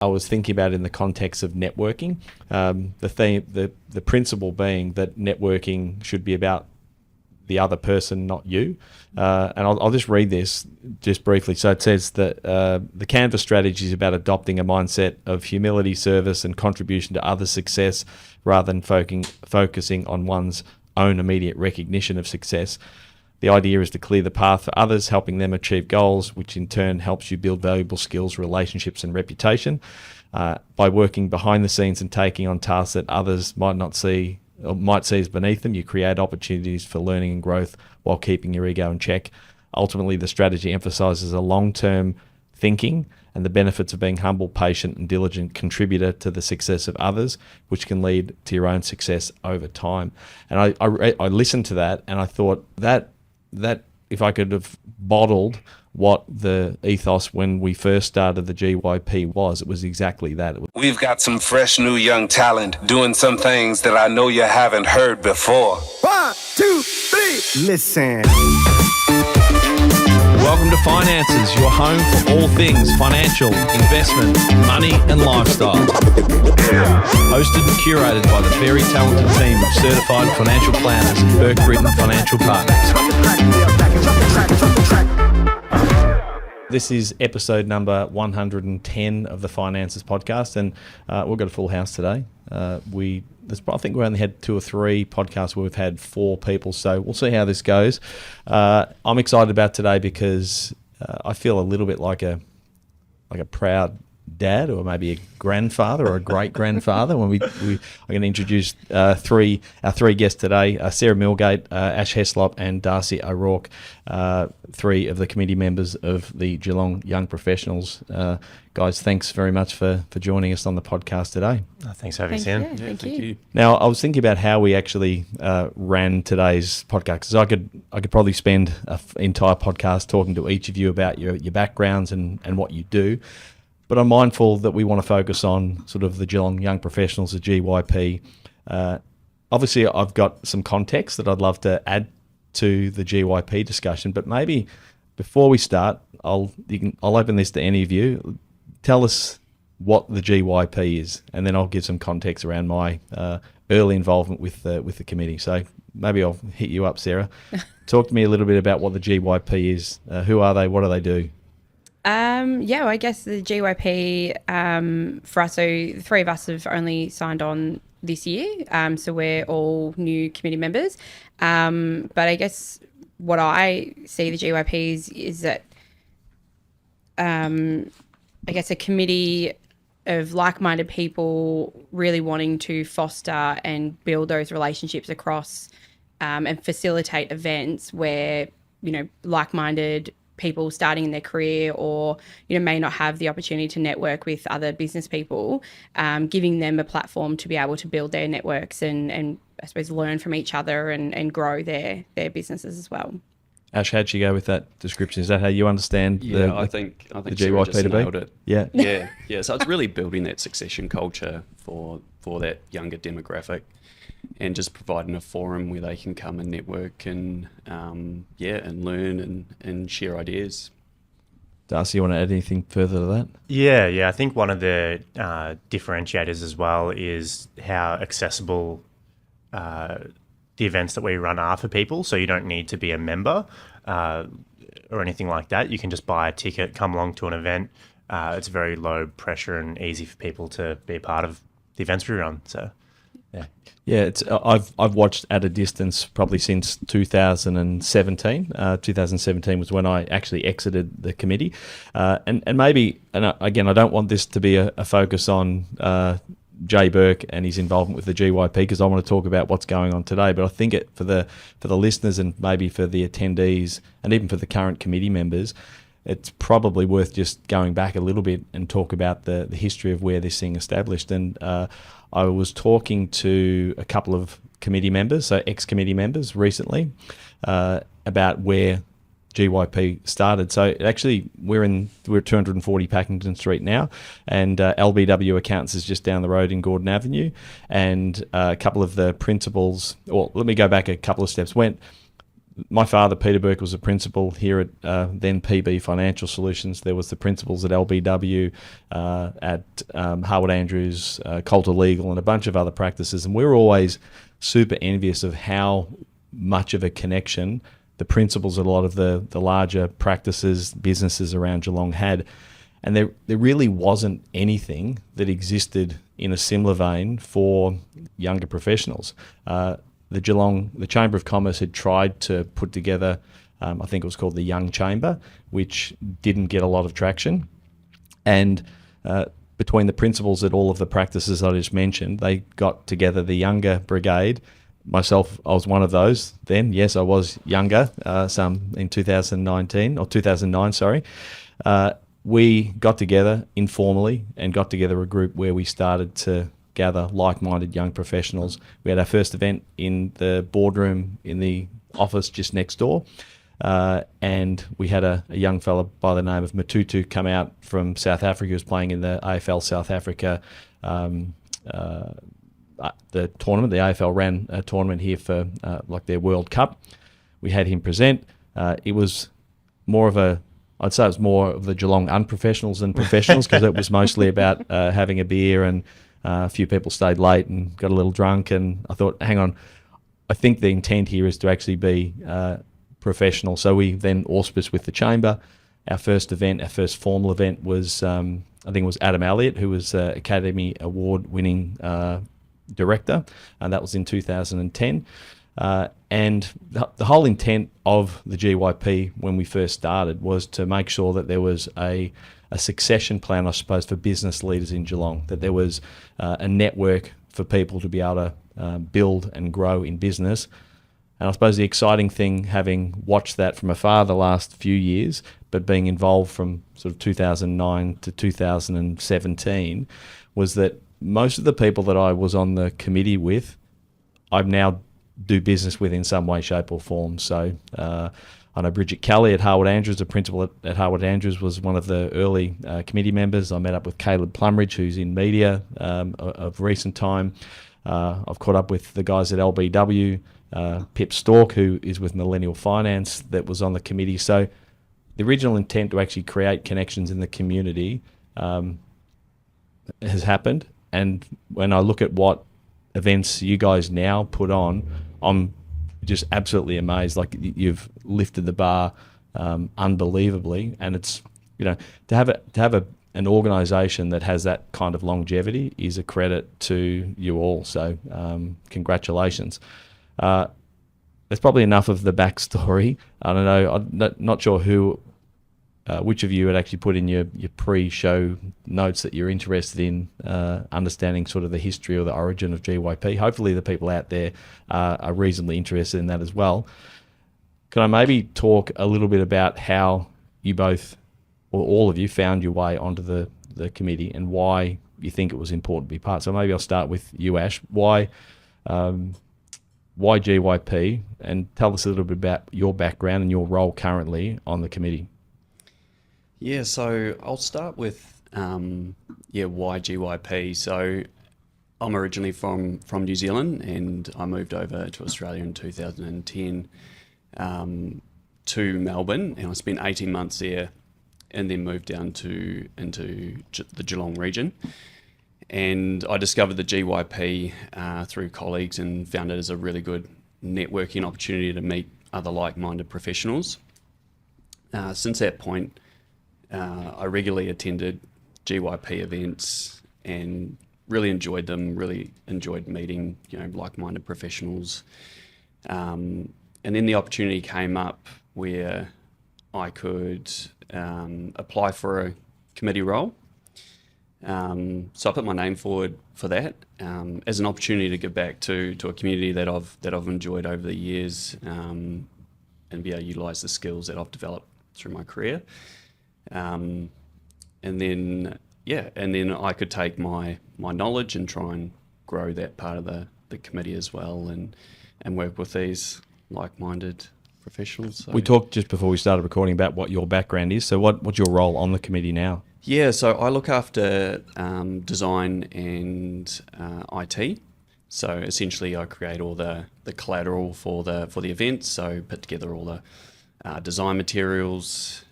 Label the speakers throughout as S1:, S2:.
S1: I was thinking about it in the context of networking. The principle being that networking should be about the other person, not you. And I'll just read this just briefly. So it says that the Canvas strategy is about adopting a mindset of humility, service, and contribution to others' success rather than focusing on one's own immediate recognition of success. The idea is to clear the path for others, helping them achieve goals, which in turn helps you build valuable skills, relationships, and reputation. By working behind the scenes and taking on tasks that others might not see or might see as beneath them, you create opportunities for learning and growth while keeping your ego in check. Ultimately, the strategy emphasizes a long-term thinking and the benefits of being humble, patient, and diligent contributor to the success of others, which can lead to your own success over time. And I listened to that and I thought that if I could have bottled what the ethos when we first started the GYP was, it was exactly that.
S2: We've got some fresh new young talent doing some things that I know you haven't heard before.
S3: 1, 2, 3, listen.
S4: Welcome to Finances, your home for all things financial, investment, money and lifestyle. Hosted and curated by the very talented team of certified financial planners and Burke Britton Financial Partners.
S1: This is episode number 110 of the Finances podcast, and we've got a full house today. I think we only had 2 or 3 podcasts where we've had 4 people, so we'll see how this goes. I'm excited about today because I feel a little bit like a proud dad, or maybe a grandfather or a great grandfather when I'm going to introduce our 3 guests today: Sarah Milgate, Ash Heslop, and Darcy O'Rourke, 3 of the committee members of the Geelong Young Professionals. Guys, thanks very much for joining us on the podcast today.
S5: Thanks for having us in.
S6: Thank you.
S1: Now, I was thinking about how we actually ran today's podcast, because I could probably spend an entire podcast talking to each of you about your backgrounds and what you do. But I'm mindful that we want to focus on sort of the Geelong Young Professionals, the GYP. Obviously, I've got some context that I'd love to add to the GYP discussion. But maybe before we start, I'll open this to any of you. Tell us what the GYP is, and then I'll give some context around my early involvement with the committee. So maybe I'll hit you up, Sarah. Talk to me a little bit about what the GYP is. Who are they? What do they do?
S6: I guess the GYP for us, so the 3 of us have only signed on this year, so we're all new committee members. But I guess what I see the GYP is that I guess a committee of like-minded people really wanting to foster and build those relationships across and facilitate events where, like-minded people starting in their career or, may not have the opportunity to network with other business people, giving them a platform to be able to build their networks and I suppose learn from each other and grow their businesses as well.
S1: Ash, how'd you go with that description? Is that how you understand
S5: I think
S1: the
S5: Sarah
S1: GYP
S5: just
S1: to be?
S5: nailed it.
S1: Yeah.
S5: So it's really building that succession culture for that younger demographic, and just providing a forum where they can come and network and and learn and share ideas.
S1: Darcy, you want to add anything further to that?
S7: Yeah. I think one of the differentiators as well is how accessible the events that we run are for people. So you don't need to be a member or anything like that. You can just buy a ticket, come along to an event. It's very low pressure and easy for people to be a part of the events we run. So,
S1: yeah. It's I've watched at a distance probably since 2017. 2017 was when I actually exited the committee, and again, I don't want this to be a focus on Jay Burke and his involvement with the GYP, because I want to talk about what's going on today. But I think for the listeners and maybe for the attendees and even for the current committee members, it's probably worth just going back a little bit and talk about the history of where this thing established. And I was talking to a couple of committee members, so ex-committee members recently, about where GYP started. So actually we're at 240 Packington Street now, and LBW Accountants is just down the road in Gordon Avenue, and a couple of the principals, or let me go back a couple of steps, my father, Peter Burke, was a principal here at then PB Financial Solutions. There was the principals at LBW, at Harwood Andrews, Coulter Legal, and a bunch of other practices. And we were always super envious of how much of a connection the principals at a lot of the larger practices, businesses around Geelong had. And there really wasn't anything that existed in a similar vein for younger professionals. The Chamber of Commerce had tried to put together, I think it was called the Young Chamber, which didn't get a lot of traction. And between the principals at all of the practices I just mentioned, they got together the younger brigade. Myself, I was one of those then. Yes, I was younger, some in 2009, sorry. We got together informally and got together a group where we started to gather like-minded young professionals. We had our first event in the boardroom in the office just next door, and we had a young fella by the name of Matutu come out from South Africa who was playing in the AFL South Africa the tournament. The AFL ran a tournament here for like their World Cup. We had him present. It was more of I'd say it was more of the Geelong unprofessionals than professionals, because it was mostly about having a beer, and a few people stayed late and got a little drunk. And I thought, hang on, I think the intent here is to actually be professional. So we then auspiced with the Chamber. Our first event, our first formal event was, I think it was Adam Elliott, who was Academy Award-winning director, and that was in 2010. And the whole intent of the GYP when we first started was to make sure that there was a succession plan, I suppose, for business leaders in Geelong, that there was a network for people to be able to build and grow in business. And I suppose the exciting thing, having watched that from afar the last few years, but being involved from sort of 2009 to 2017, was that most of the people that I was on the committee with, I now do business with in some way, shape or form. So I know Bridget Kelly at Harwood Andrews, the principal at Harwood Andrews, was one of the early committee members. I met up with Caleb Plumridge, who's in media of recent time. I've caught up with the guys at LBW, Pip Stork, who is with Millennial Finance, that was on the committee. So the original intent to actually create connections in the community has happened. And when I look at what events you guys now put on, I'm just absolutely amazed. Like, you've lifted the bar unbelievably, and it's, you know, to have an organisation that has that kind of longevity is a credit to you all. So congratulations. That's probably enough of the backstory. I don't know. I'm not sure which of you had actually put in your pre-show notes that you're interested in understanding sort of the history or the origin of GYP. Hopefully the people out there are reasonably interested in that as well. Can I maybe talk a little bit about how you both, or all of you, found your way onto the committee and why you think it was important to be part? So maybe I'll start with you, Ash. Why GYP? And tell us a little bit about your background and your role currently on the committee.
S5: Yeah, so I'll start with why GYP. So I'm originally from New Zealand, and I moved over to Australia in 2010 to Melbourne, and I spent 18 months there, and then moved down into the Geelong region. And I discovered the GYP through colleagues and found it as a really good networking opportunity to meet other like-minded professionals. Since that point, I regularly attended GYP events and really enjoyed them, really enjoyed meeting, like-minded professionals. And then the opportunity came up where I could apply for a committee role. So I put my name forward for that as an opportunity to give back to a community that I've enjoyed over the years, and be able to utilise the skills that I've developed through my career. And then I could take my knowledge and try and grow that part of the committee as well, and work with these like-minded professionals. So.
S1: We talked just before we started recording about what your background is. So what's your role on the committee now?
S5: Yeah, so I look after design and IT. So essentially, I create all the collateral for the event. So put together all the design materials.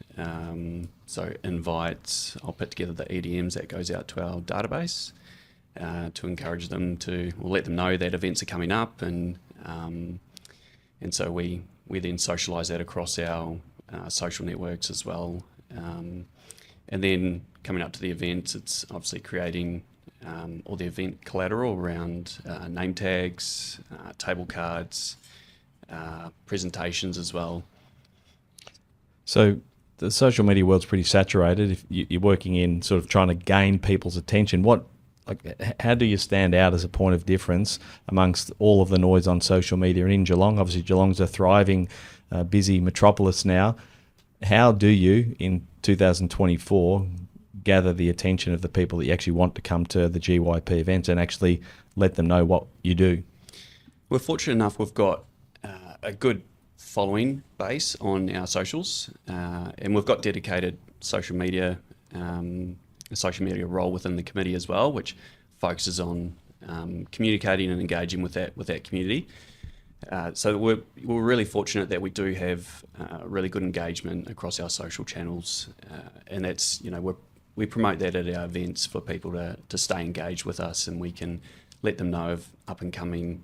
S5: So invites. I'll put together the EDMs that goes out to our database to encourage them to, or let them know that events are coming up, and so we then socialise that across our social networks as well. And then coming up to the events, it's obviously creating all the event collateral around name tags, table cards, presentations as well.
S1: So the social media world's pretty saturated. If you're working in sort of trying to gain people's attention, how do you stand out as a point of difference amongst all of the noise on social media? And in Geelong, obviously Geelong's a thriving, busy metropolis now. How do you, in 2024, gather the attention of the people that you actually want to come to the GYP events and actually let them know what you do?
S5: We're fortunate enough we've got a good following base on our socials, and we've got dedicated social media role within the committee as well, which focuses on communicating and engaging with that community. So we're really fortunate that we do have really good engagement across our social channels, and that's, we promote that at our events for people to stay engaged with us, and we can let them know of up and coming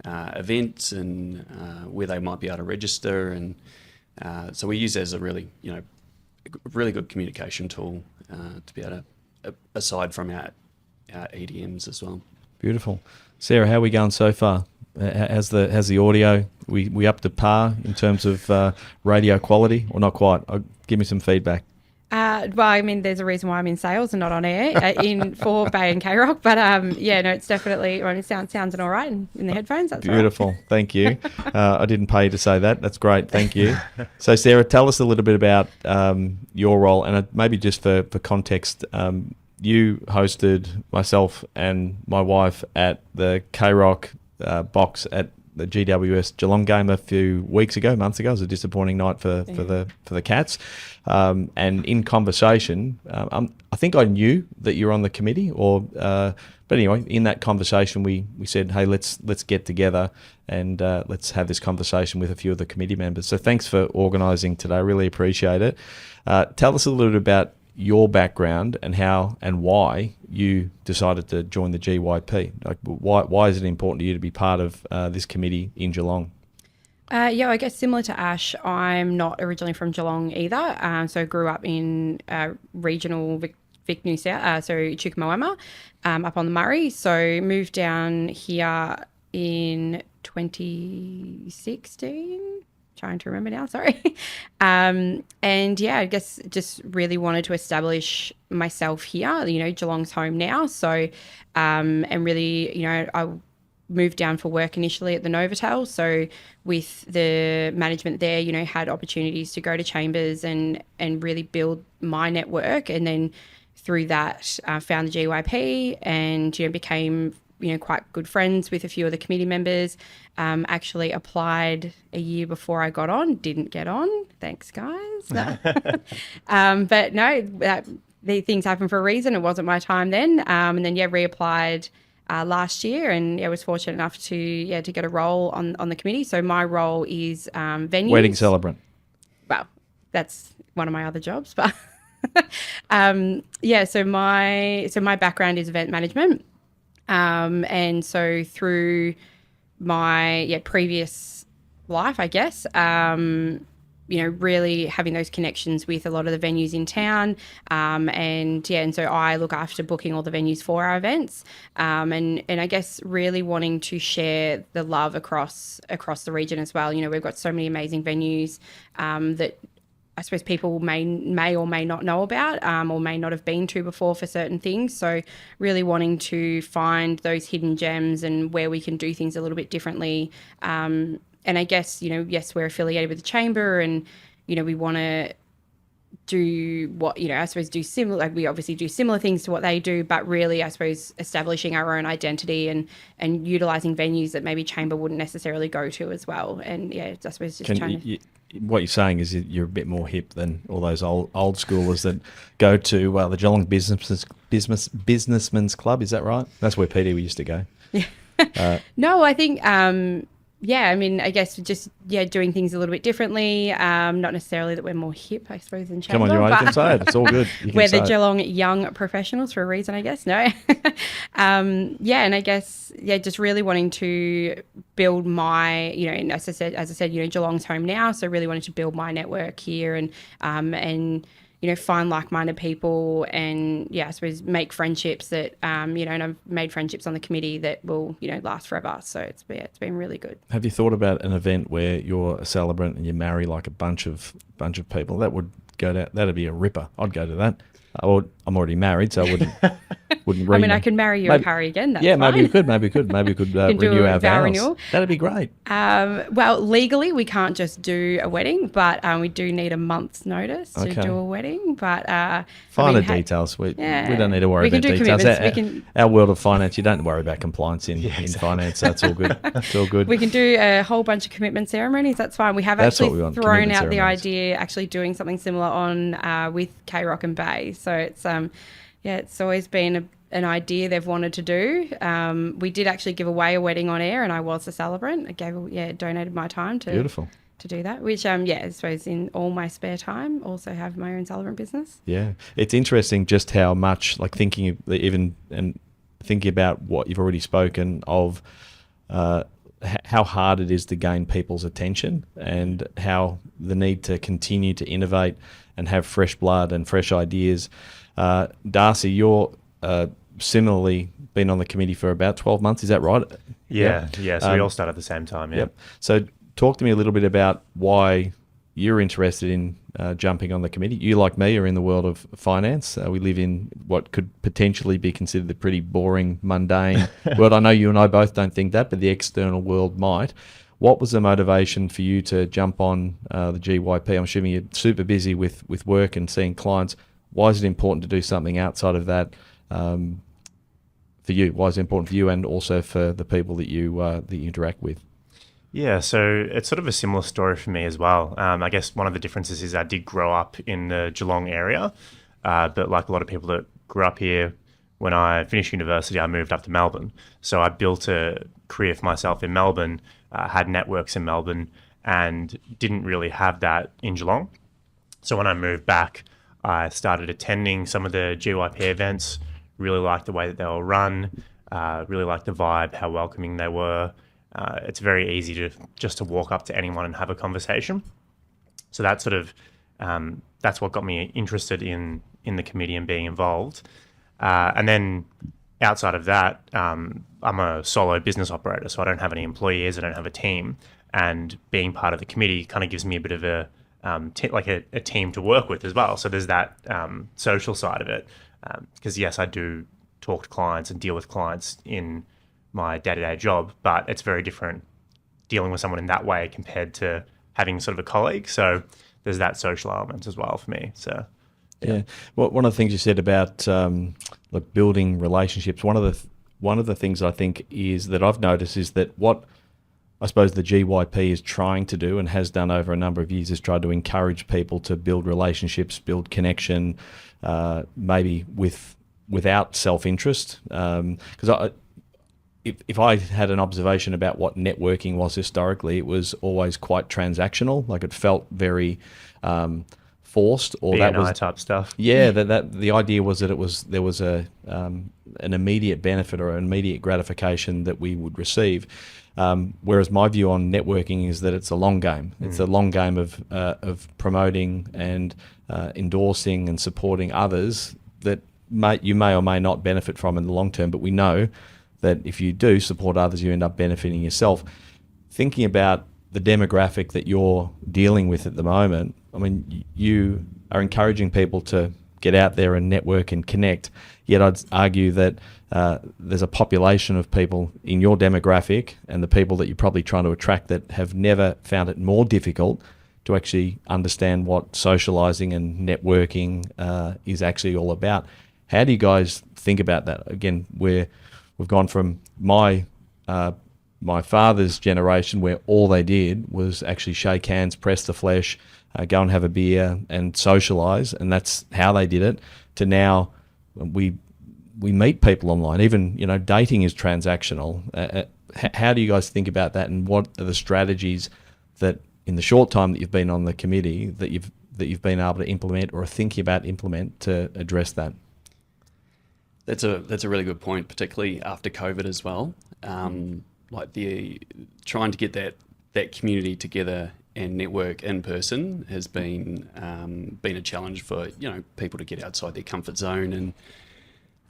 S5: events and where they might be able to register, and so we use it as a really good communication tool to be able to, aside from our EDMs as well.
S1: Beautiful. Sarah, how are we going so far? How's the audio? We up to par in terms of radio quality, or not quite? Give me some feedback.
S6: Well, I mean, there's a reason why I'm in sales and not on air for Bay and K-Rock, but it's definitely, it sounds all right in the headphones. That's
S1: beautiful.
S6: Right.
S1: Thank you. I didn't pay you to say that. That's great. Thank you. So, Sarah, tell us a little bit about your role, and maybe just for context, you hosted myself and my wife at the K-Rock box at the GWS Geelong game a few months ago. It was a disappointing night for the Cats. And in conversation, I think I knew that you were on the committee, but anyway, in that conversation, we said, hey, let's get together and let's have this conversation with a few of the committee members. So thanks for organising today. I really appreciate it. Tell us a little bit about your background and how and why you decided to join the GYP. Like, why is it important to you to be part of this committee in Geelong?
S6: I guess similar to Ash, I'm not originally from Geelong either. So I grew up in regional Vic New South, so Chukamoama, up on the Murray. So moved down here in 2016. Trying to remember now, sorry. I guess just really wanted to establish myself here. Geelong's home now. So, and really, I moved down for work initially at the Novotel. So with the management there, had opportunities to go to chambers and really build my network. And then through that, found the GYP and, became quite good friends with a few of the committee members. Actually applied a year before I got on, didn't get on. Thanks, guys. But no, the things happen for a reason. It wasn't my time then. And then, reapplied last year, and was fortunate enough to get a role on the committee. So my role is venues.
S1: Wedding celebrant.
S6: Well, that's one of my other jobs, but so my background is event management. And so through my previous life, I guess, really having those connections with a lot of the venues in town, and so I look after booking all the venues for our events, and I guess really wanting to share the love across the region as well. We've got so many amazing venues that I suppose people may or may not know about, or may not have been to before for certain things. So really wanting to find those hidden gems and where we can do things a little bit differently. And I guess, yes, we're affiliated with the chamber, and, we want to do what, I suppose do similar, like we obviously do similar things to what they do, but really, I suppose, establishing our own identity and utilising venues that maybe chamber wouldn't necessarily go to as well. And I suppose just
S1: what you're saying is you're a bit more hip than all those old schoolers that go to the Geelong Businessmen's Club. Is that right? That's where Peter used to go.
S6: Yeah. No, I think, I mean, I guess just, doing things a little bit differently. Not necessarily that we're more hip, I suppose, than Chamber.
S1: Come on, you can say it. It's all good. You can
S6: We're
S1: say
S6: the
S1: it.
S6: Geelong Young Professionals for a reason, I guess. No. And I guess, just really wanting to build my, and as I said, Geelong's home now. So really wanting to build my network here and find like-minded people and, I suppose make friendships that, and I've made friendships on the committee that will, last forever. So it's been really good.
S1: Have you thought about an event where you're a celebrant and you marry like a bunch of people? That would go down. That'd be a ripper. I'd go to that. I'm already married, so I wouldn't.
S6: I mean, I can marry you and Harry again. That's fine.
S1: Maybe we could. Maybe we could renew our vows.
S6: Renewal.
S1: That'd be great.
S6: Well, legally, we can't just do a wedding, but we do need a month's notice to do a wedding. But
S1: finer details. We don't need to worry about details. Our world of finance, you don't worry about compliance in finance. That's all good. It's all good.
S6: We can do a whole bunch of commitment ceremonies. That's fine. We have actually thrown out the idea, actually doing something similar on with K-Rock and Bay. So it's it's always been an idea they've wanted to do. We did actually give away a wedding on air, and I was the celebrant. I donated my time to do that. Which I suppose in all my spare time, also have my own celebrant business. Yeah,
S1: it's interesting just how much thinking about what you've already spoken of. How hard it is to gain people's attention and how the need to continue to innovate and have fresh blood and fresh ideas. Darcy, you're similarly been on the committee for about 12 months. Is that right?
S7: Yeah. So we all started at the same time. Yeah.
S1: Yep. So talk to me a little bit about why you're interested in jumping on the committee. You, like me, are in the world of finance. We live in what could potentially be considered a pretty boring, mundane world. I know you and I both don't think that, but the external world might. What was the motivation for you to jump on the GYP? I'm assuming you're super busy with work and seeing clients. Why is it important to do something outside of that for you? Why is it important for you and also for the people that you interact with?
S7: Yeah, so it's sort of a similar story for me as well. I guess one of the differences is I did grow up in the Geelong area, but like a lot of people that grew up here, when I finished university, I moved up to Melbourne. So I built a career for myself in Melbourne, had networks in Melbourne, and didn't really have that in Geelong. So when I moved back, I started attending some of the GYP events, really liked the way that they were run, really liked the vibe, how welcoming they were. It's very easy to walk up to anyone and have a conversation. So that sort of that's what got me interested in the committee and being involved. And then outside of that, I'm a solo business operator, so I don't have any employees, I don't have a team. And being part of the committee kind of gives me a bit of a team to work with as well. So there's that social side of it. Because yes, I do talk to clients and deal with clients in my day-to-day job, but it's very different dealing with someone in that way compared to having sort of a colleague. So there's that social element as well for me. So
S1: yeah. Well, one of the things you said about building relationships, one of the things I think is that I've noticed is that what I suppose the GYP is trying to do and has done over a number of years is try to encourage people to build relationships, build connection, maybe without self-interest. Because if I had an observation about what networking was historically, it was always quite transactional. Like it felt very forced, or
S7: B&I
S1: that was
S7: type stuff.
S1: Yeah, that the idea was that there was an immediate benefit or an immediate gratification that we would receive. Whereas my view on networking is that it's a long game. It's a long game of promoting and endorsing and supporting others that you may or may not benefit from in the long term. But we know that if you do support others, you end up benefiting yourself. Thinking about the demographic that you're dealing with at the moment, I mean, you are encouraging people to get out there and network and connect, yet I'd argue that there's a population of people in your demographic and the people that you're probably trying to attract that have never found it more difficult to actually understand what socialising and networking is actually all about. How do you guys think about that? Again, we've gone from my father's generation where all they did was actually shake hands, press the flesh, go and have a beer and socialise, and that's how they did it, to now we we meet people online. Even, dating is transactional. How do you guys think about that, and what are the strategies that in the short time that you've been on the committee that you've been able to implement or are thinking about implement to address that?
S5: That's a really good point, particularly after COVID as well. Like trying to get that community together and network in person has been a challenge for people to get outside their comfort zone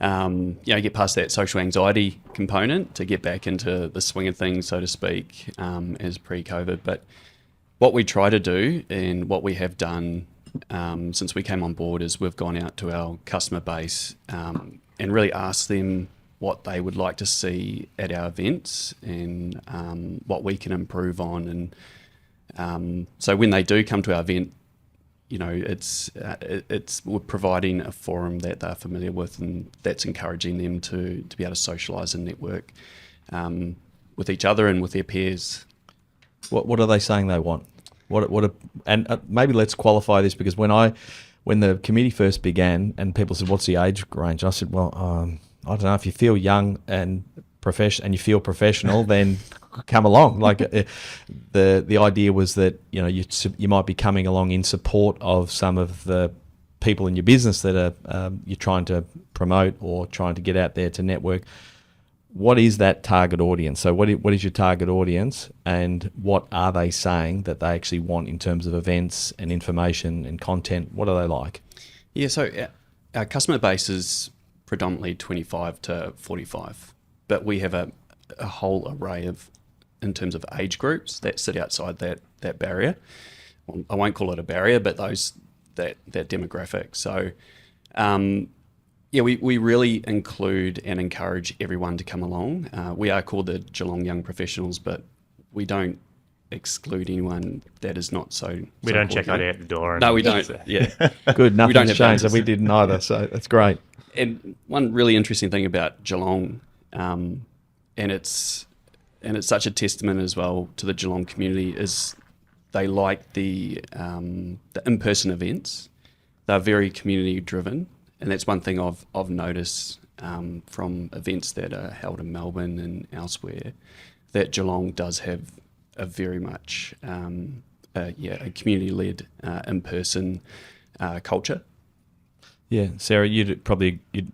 S5: and get past that social anxiety component to get back into the swing of things, so to speak, as pre-COVID. But what we try to do and what we have done since we came on board is we've gone out to our customer base and really asked them what they would like to see at our events and what we can improve on. And so when they do come to our event, we're providing a forum that they're familiar with, and that's encouraging them to be able to socialise and network with each other and with their peers.
S1: What are they saying they want? Maybe let's qualify this, because when the committee first began and people said, "What's the age range?" I said, "Well, I don't know. If you feel young and you feel professional, then come along." Like the idea was that you might be coming along in support of some of the people in your business that are you're trying to promote or trying to get out there to network. What is that target audience? So what is your target audience, and what are they saying that they actually want in terms of events and information and content? What are they like?
S5: Yeah, so our customer base is predominantly 25 to 45, but we have a whole array in terms of age groups that sit outside that barrier. Well, I won't call it a barrier, but that demographic. So we really include and encourage everyone to come along. We are called the Geelong Young Professionals, but we don't exclude anyone that is not so.
S7: We don't check ID at the door.
S5: No, we don't. Yeah,
S1: good. Nothing's changed,
S5: that.
S1: So we didn't either. So that's great.
S5: And one really interesting thing about Geelong, and it's such a testament as well to the Geelong community, is they like the in-person events. They're very community driven, and that's one thing I've noticed from events that are held in Melbourne and elsewhere, that Geelong does have a very much a community-led in-person culture.
S1: Yeah, Sarah, you'd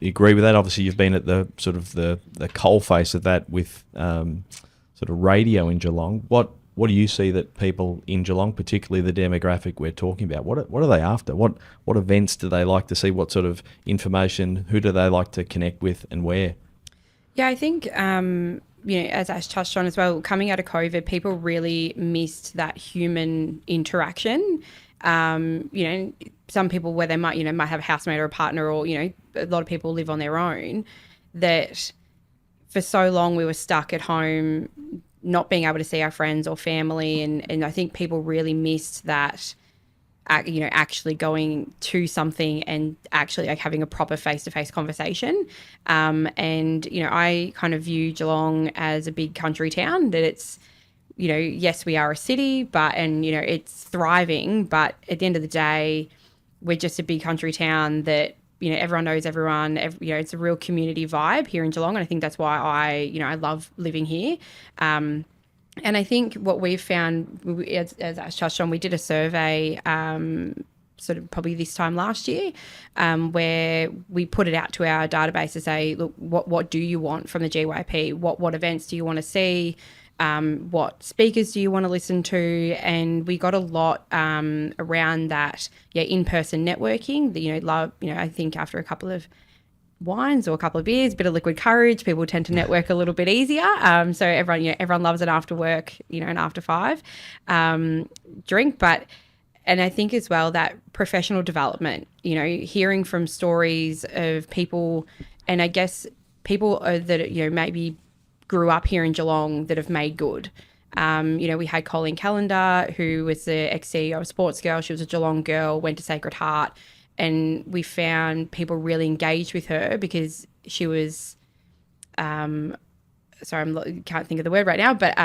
S1: agree with that. Obviously, you've been at the sort of the coalface of that with sort of radio in Geelong. What do you see that people in Geelong, particularly the demographic we're talking about, what are they after? What events do they like to see? What sort of information? Who do they like to connect with, and where? Yeah,
S6: I think as Ash touched on as well, coming out of COVID, people really missed that human interaction. Some people where they might have a housemate or a partner, or a lot of people live on their own, that for so long we were stuck at home not being able to see our friends or family, and I think people really missed that, actually going to something and actually having a proper face-to-face conversation. I kind of view Geelong as a big country town, that it's yes, we are a city, it's thriving, but at the end of the day, we're just a big country town that, everyone knows everyone. It's a real community vibe here in Geelong, and I think that's why I love living here. And I think what we've found, as Ash touched on, we did a survey sort of probably this time last year, where we put it out to our database to say, look, what do you want from the GYP? What events do you want to see? What speakers do you want to listen to? And we got a lot around that, in-person networking. I think after a couple of wines or a couple of beers, a bit of liquid courage, people tend to network a little bit easier. So everyone loves an after work, an after five drink. And I think as well that professional development, hearing from stories of people, and I guess people that, maybe grew up here in Geelong that have made good. We had Colleen Callender, who was the ex-CEO of Sports Girl. She was a Geelong girl, went to Sacred Heart, and we found people really engaged with her because she was, can't think of the word right now, but,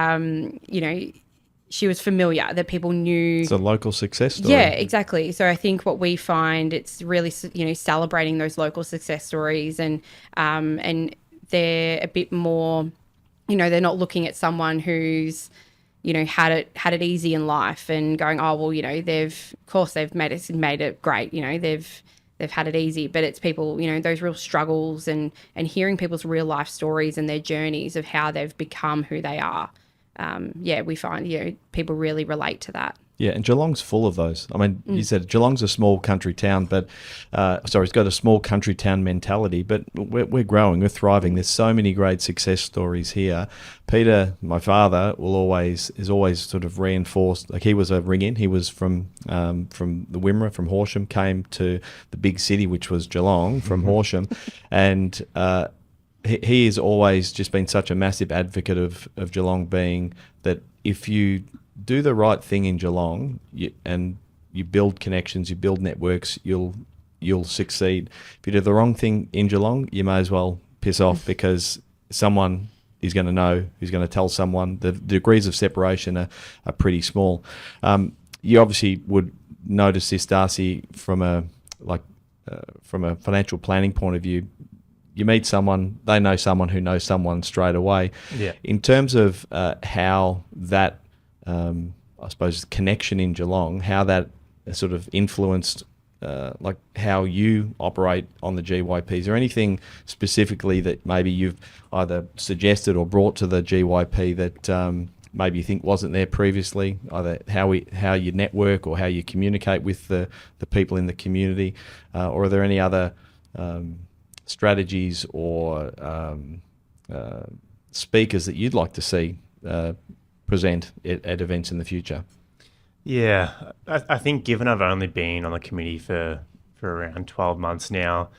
S6: she was familiar, that people knew.
S1: It's a local success story.
S6: Yeah, exactly. So I think what we find, it's really, celebrating those local success stories, and they're a bit more, they're not looking at someone who's, had it easy in life and going, oh, well, they've made it great. They've had it easy, but it's people, those real struggles and hearing people's real life stories and their journeys of how they've become who they are. We find, people really relate to that.
S1: Yeah, and Geelong's full of those. I mean, you said Geelong's a small country town, but it's got a small country town mentality, but we're growing, we're thriving. There's so many great success stories here. Peter, my father, is always sort of reinforced. Like, he was a ring-in. He was from the Wimmera, from Horsham, came to the big city, which was Geelong, from Horsham, and he has always just been such a massive advocate of Geelong, being that if you do the right thing in Geelong, and you build connections, you build networks, you'll succeed. If you do the wrong thing in Geelong, you may as well piss off, because someone is going to know, who's going to tell someone. The degrees of separation are pretty small. You obviously would notice this, Darcy, from a financial planning point of view. You meet someone, they know someone who knows someone straight away.
S7: Yeah.
S1: In terms of how that, I suppose, connection in Geelong, how that sort of influenced how you operate on the GYP. Is there anything specifically that maybe you've either suggested or brought to the GYP that maybe you think wasn't there previously, either how you network or how you communicate with the people in the community, or are there any other strategies or speakers that you'd like to see present at events in the future?
S7: Yeah, I think given I've only been on the committee for around 12 months now,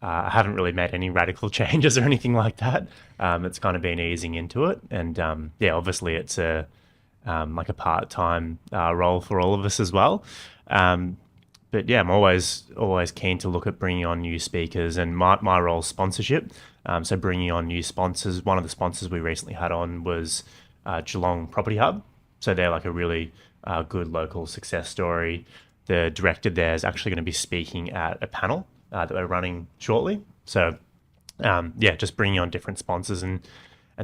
S7: I haven't really made any radical changes or anything like that. It's kind of been easing into it. And obviously it's a part-time role for all of us as well. But yeah, I'm always keen to look at bringing on new speakers, and my role is sponsorship. So bringing on new sponsors. One of the sponsors we recently had on was Geelong Property Hub. So they're like a really good local success story. The director there is actually going to be speaking at a panel that we're running shortly. So just bringing on different sponsors and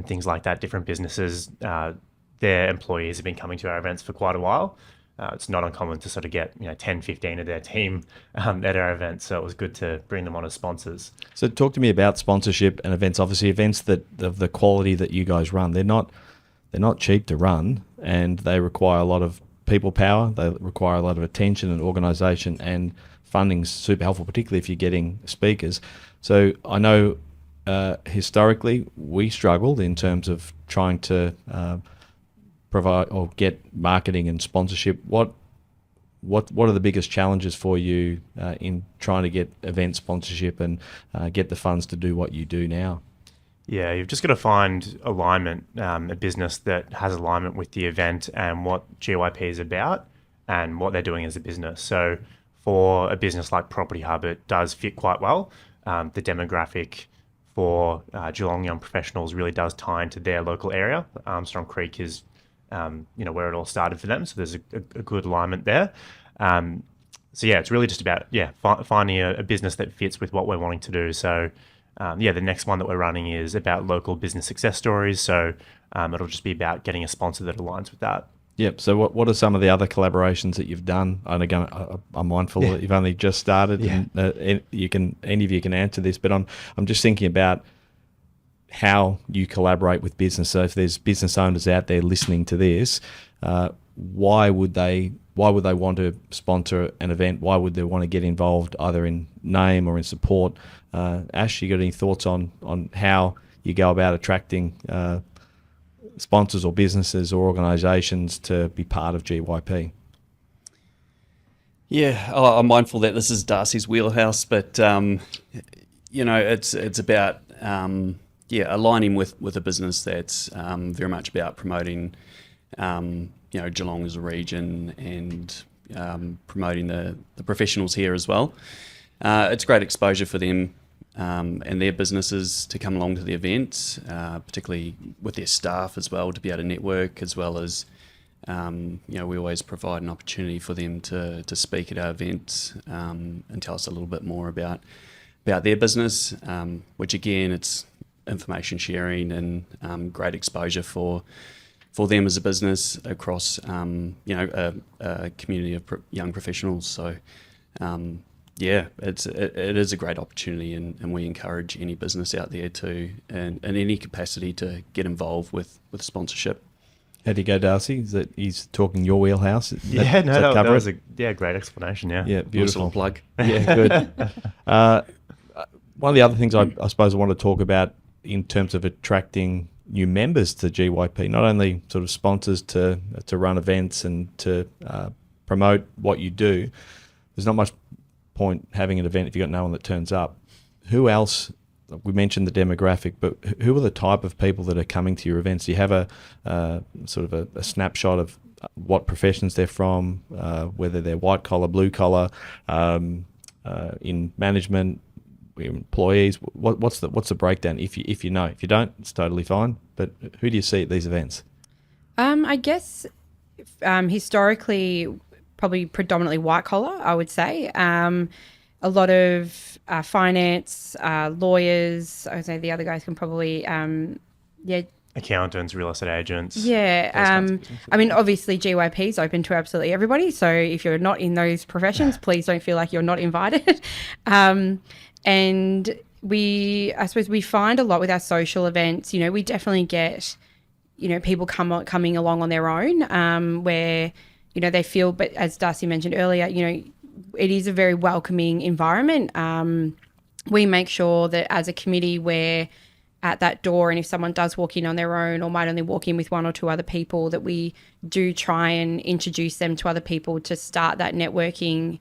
S7: things like that, different businesses. Their employees have been coming to our events for quite a while. It's not uncommon to sort of get 10, 15 of their team at our events. So it was good to bring them on as sponsors. So
S1: talk to me about sponsorship and events. Obviously, events that of the quality that you guys run, they're not cheap to run, and they require a lot of people power. They require a lot of attention and organisation, and funding's super helpful, particularly if you're getting speakers. So I know historically we struggled in terms of trying to provide or get marketing and sponsorship. What are the biggest challenges for you in trying to get event sponsorship and get the funds to do what you do now?
S7: Yeah, you've just got to find alignment, a business that has alignment with the event and what GYP is about and what they're doing as a business. So for a business like Property Hub, it does fit quite well. The demographic for Geelong Young Professionals really does tie into their local area. Armstrong Creek is where it all started for them. So there's a good alignment there. It's really just about finding a business that fits with what we're wanting to do. So the next one that we're running is about local business success stories. So it'll just be about getting a sponsor that aligns with that.
S1: Yep. So what are some of the other collaborations that you've done? And again, I'm mindful that you've only just started, and any of you can answer this, but I'm just thinking about how you collaborate with business. So if there's business owners out there listening to this, why would they want to sponsor an event? Why would they want to get involved either in name or in support? Ash, you got any thoughts on how you go about attracting sponsors or businesses or organisations to be part of GYP?
S5: Yeah, I'm mindful that this is Darcy's wheelhouse, but it's about aligning with a business that's very much about promoting Geelong as a region and promoting the professionals here as well. It's great exposure for them and their businesses to come along to the event, particularly with their staff as well, to be able to network, as well as we always provide an opportunity for them to speak at our events and tell us a little bit more about their business, which again, it's information sharing and great exposure for them as a business across a community of young professionals. So it is a great opportunity, and we encourage any business out there to, in any capacity, to get involved with sponsorship.
S1: How do you go, Darcy? Is that he's talking your wheelhouse?
S7: That was a great explanation. Yeah,
S1: beautiful
S5: Plug.
S1: Yeah, good. One of the other things I suppose I want to talk about in terms of attracting new members to GYP, not only sort of sponsors to run events and to promote what you do. There's not much point having an event if you've got no one that turns up. Who else? We mentioned the demographic, but who are the type of people that are coming to your events? Do you have a sort of a snapshot of what professions they're from, whether they're white collar, blue collar, in management, employees? What's the breakdown? If you know, if you don't, it's totally fine. But who do you see at these events?
S6: I guess historically, probably predominantly white collar, I would say. A lot of finance, lawyers. I would say the other guys can probably,
S7: accountants, real estate agents.
S6: Yeah. I mean, obviously GYP is open to absolutely everybody. So if you're not in those professions, please don't feel like you're not invited. And I suppose we find a lot with our social events, we definitely get, people coming along on their own, where, they feel, but as Darcy mentioned earlier, it is a very welcoming environment. We make sure that as a committee we're at that door, and if someone does walk in on their own or might only walk in with one or two other people, that we do try and introduce them to other people to start that networking.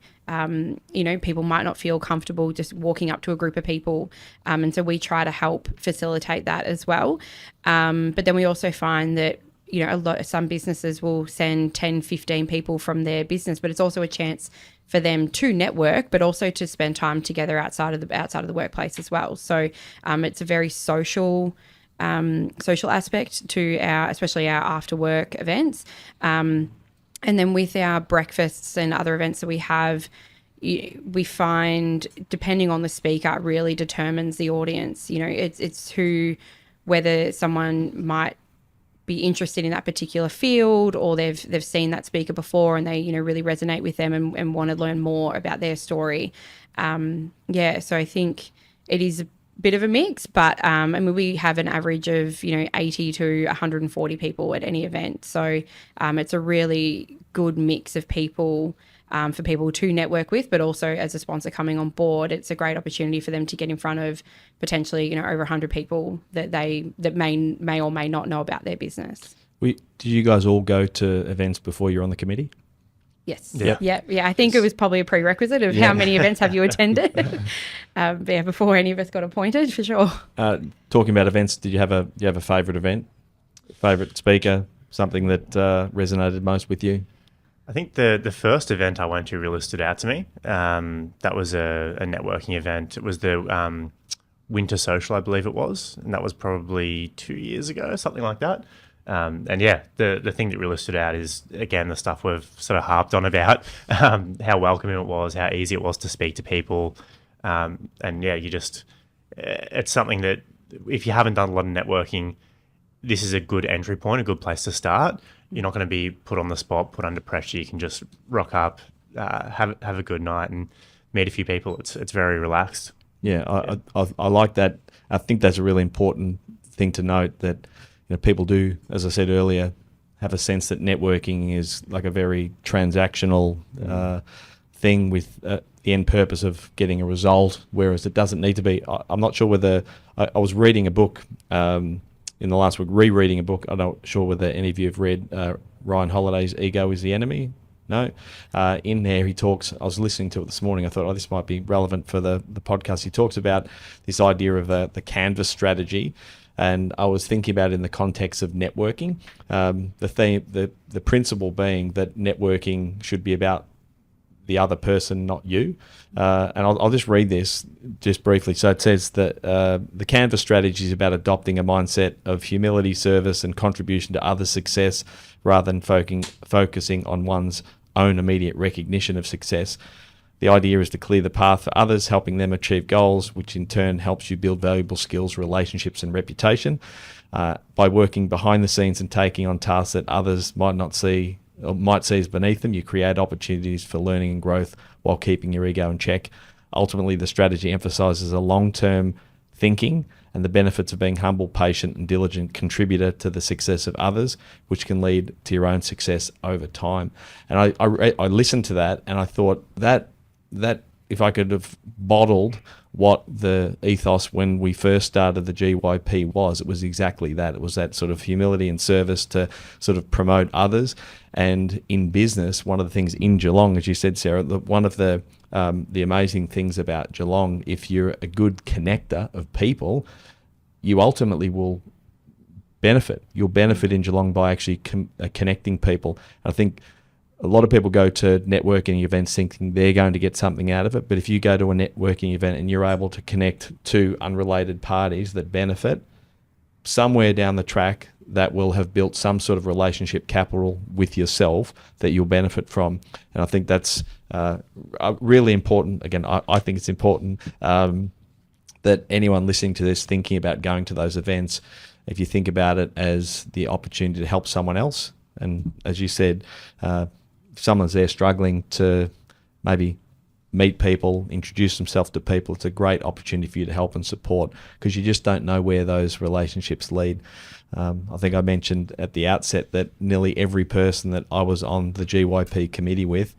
S6: People might not feel comfortable just walking up to a group of people, and so we try to help facilitate that as well. But then we also find that some businesses will send 10, 15 people from their business, but it's also a chance for them to network, but also to spend time together outside of the workplace as well. So it's a very social aspect to especially our after work events. And then with our breakfasts and other events that we have, we find, depending on the speaker, it really determines the audience. It's whether someone might be interested in that particular field, or they've seen that speaker before and they really resonate with them and want to learn more about their story. So I think it is a bit of a mix, but we have an average of 80 to 140 people at any event, so it's a really good mix of people for people to network with, but also as a sponsor coming on board, it's a great opportunity for them to get in front of potentially over 100 people that may or may not know about their business.
S1: Did you guys all go to events before you're on the committee?
S6: Yes. Yeah. I think it was probably a prerequisite of how many events have you attended. Before any of us got appointed, for sure.
S1: Talking about events, did you have a favourite event, favourite speaker, something that resonated most with you?
S7: I think the first event I went to really stood out to me. That was a networking event. It was the Winter Social, I believe it was, and that was probably 2 years ago, something like that. The thing that really stood out is, again, the stuff we've sort of harped on about, how welcoming it was, how easy it was to speak to people. It's something that if you haven't done a lot of networking, this is a good entry point, a good place to start. You're not going to be put on the spot, put under pressure. You can just rock up, have a good night and meet a few people. It's very relaxed.
S1: Yeah, I like that. I think that's a really important thing to note, that people do, as I said earlier, have a sense that networking is like a very transactional thing with the end purpose of getting a result, whereas it doesn't need to be. I'm not sure whether I was reading a book in the last week, rereading a book. I'm not sure whether any of you have read Ryan Holiday's Ego is the Enemy. No? In there he talks, I was listening to it this morning, I thought, this might be relevant for the podcast. He talks about this idea of the canvas strategy, and I was thinking about it in the context of networking. The principle being that networking should be about the other person, not you. And I'll just read this just briefly. So it says that the Canvas strategy is about adopting a mindset of humility, service, and contribution to others' success rather than focusing on one's own immediate recognition of success. The idea is to clear the path for others, helping them achieve goals, which in turn helps you build valuable skills, relationships, and reputation. By working behind the scenes and taking on tasks that others might see as beneath them, you create opportunities for learning and growth while keeping your ego in check. Ultimately, the strategy emphasizes a long-term thinking and the benefits of being humble, patient, and diligent contributor to the success of others, which can lead to your own success over time. And I listened to that and I thought that if I could have bottled what the ethos when we first started the GYP was, it was exactly that. It was that sort of humility and service to sort of promote others. And in business, one of the things in Geelong, as you said, Sarah, one of the amazing things about Geelong, if you're a good connector of people, you ultimately will benefit. You'll benefit in Geelong by actually connecting people. I think a lot of people go to networking events thinking they're going to get something out of it. But if you go to a networking event and you're able to connect to unrelated parties that benefit, somewhere down the track that will have built some sort of relationship capital with yourself that you'll benefit from. And I think that's really important. Again, I think it's important that anyone listening to this thinking about going to those events, if you think about it as the opportunity to help someone else, and as you said, if someone's there struggling to maybe meet people, introduce themselves to people, it's a great opportunity for you to help and support because you just don't know where those relationships lead. I think I mentioned at the outset that nearly every person that I was on the GYP committee with,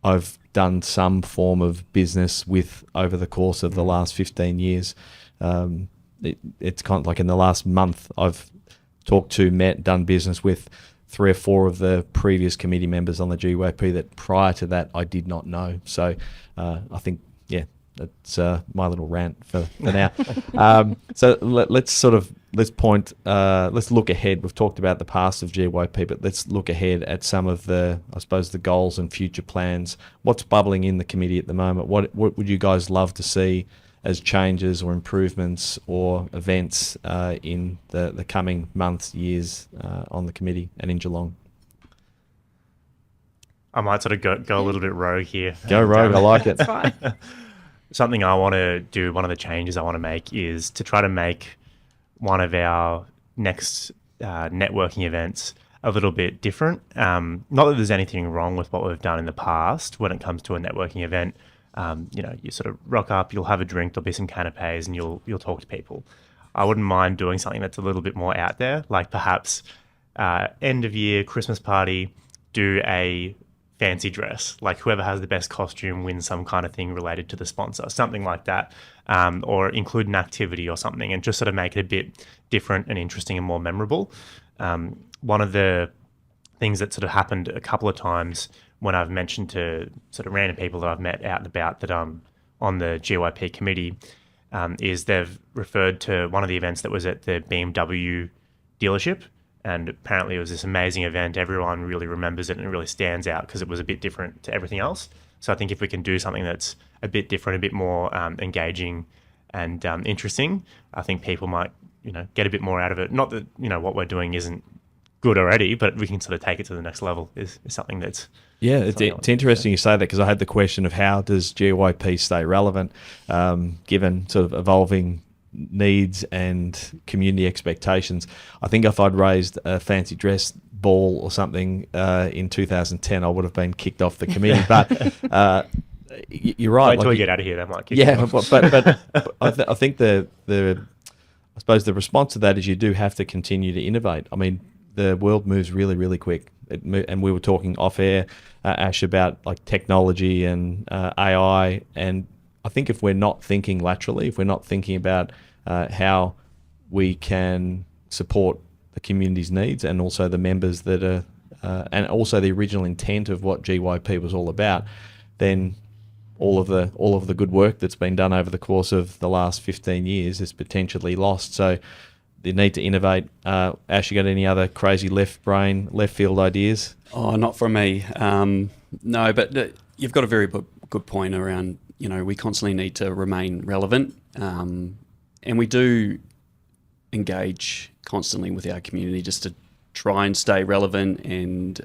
S1: I've done some form of business with over the course of the last 15 years. It's kind of like in the last month, I've talked to, met, done business with 3 or 4 of the previous committee members on the GYP that prior to that I did not know. So I think, that's my little rant for now. So let's look ahead. We've talked about the past of GYP, but let's look ahead at some of the, I suppose, the goals and future plans. What's bubbling in the committee at the moment? What would you guys love to see as changes or improvements or events in the coming months, years on the committee and in Geelong?
S7: I might sort of go a little bit rogue here.
S1: Go rogue, I like it.
S6: That's fine.
S7: Something I want to do, one of the changes I want to make is to try to make one of our next networking events a little bit different. Not that there's anything wrong with what we've done in the past when it comes to a networking event. You sort of rock up, you'll have a drink, there'll be some canapes, and you'll talk to people. I wouldn't mind doing something that's a little bit more out there, like perhaps end of year Christmas party, do a fancy dress, like whoever has the best costume wins some kind of thing related to the sponsor, something like that, or include an activity or something, and just sort of make it a bit different and interesting and more memorable. One of the things that sort of happened a couple of times when I've mentioned to sort of random people that I've met out and about that I'm on the GYP committee, is they've referred to one of the events that was at the BMW dealership. And apparently it was this amazing event. Everyone really remembers it and it really stands out because it was a bit different to everything else. So I think if we can do something that's a bit different, a bit more engaging and interesting, I think people might, get a bit more out of it. Not that, what we're doing isn't good already, but we can sort of take it to the next level is something that's...
S1: Yeah, it's interesting you say that because I had the question of how does GYP stay relevant given sort of evolving needs and community expectations. I think if I'd raised a fancy dress ball or something in 2010, I would have been kicked off the committee. But you're right.
S7: Wait until we get out of here, that might kick you off.
S1: but I think I suppose the response to that is you do have to continue to innovate. I mean, the world moves really, really quick. And we were talking off air, Ash, about like technology and AI. And I think if we're not thinking laterally, if we're not thinking about how we can support the community's needs and also the members that are, and also the original intent of what GYP was all about, then all of the good work that's been done over the course of the last 15 years is potentially lost. So the need to innovate. Ash, you got any other crazy left field ideas?
S5: Oh, not from me. No, but you've got a very good point around, we constantly need to remain relevant, and we do engage constantly with our community just to try and stay relevant and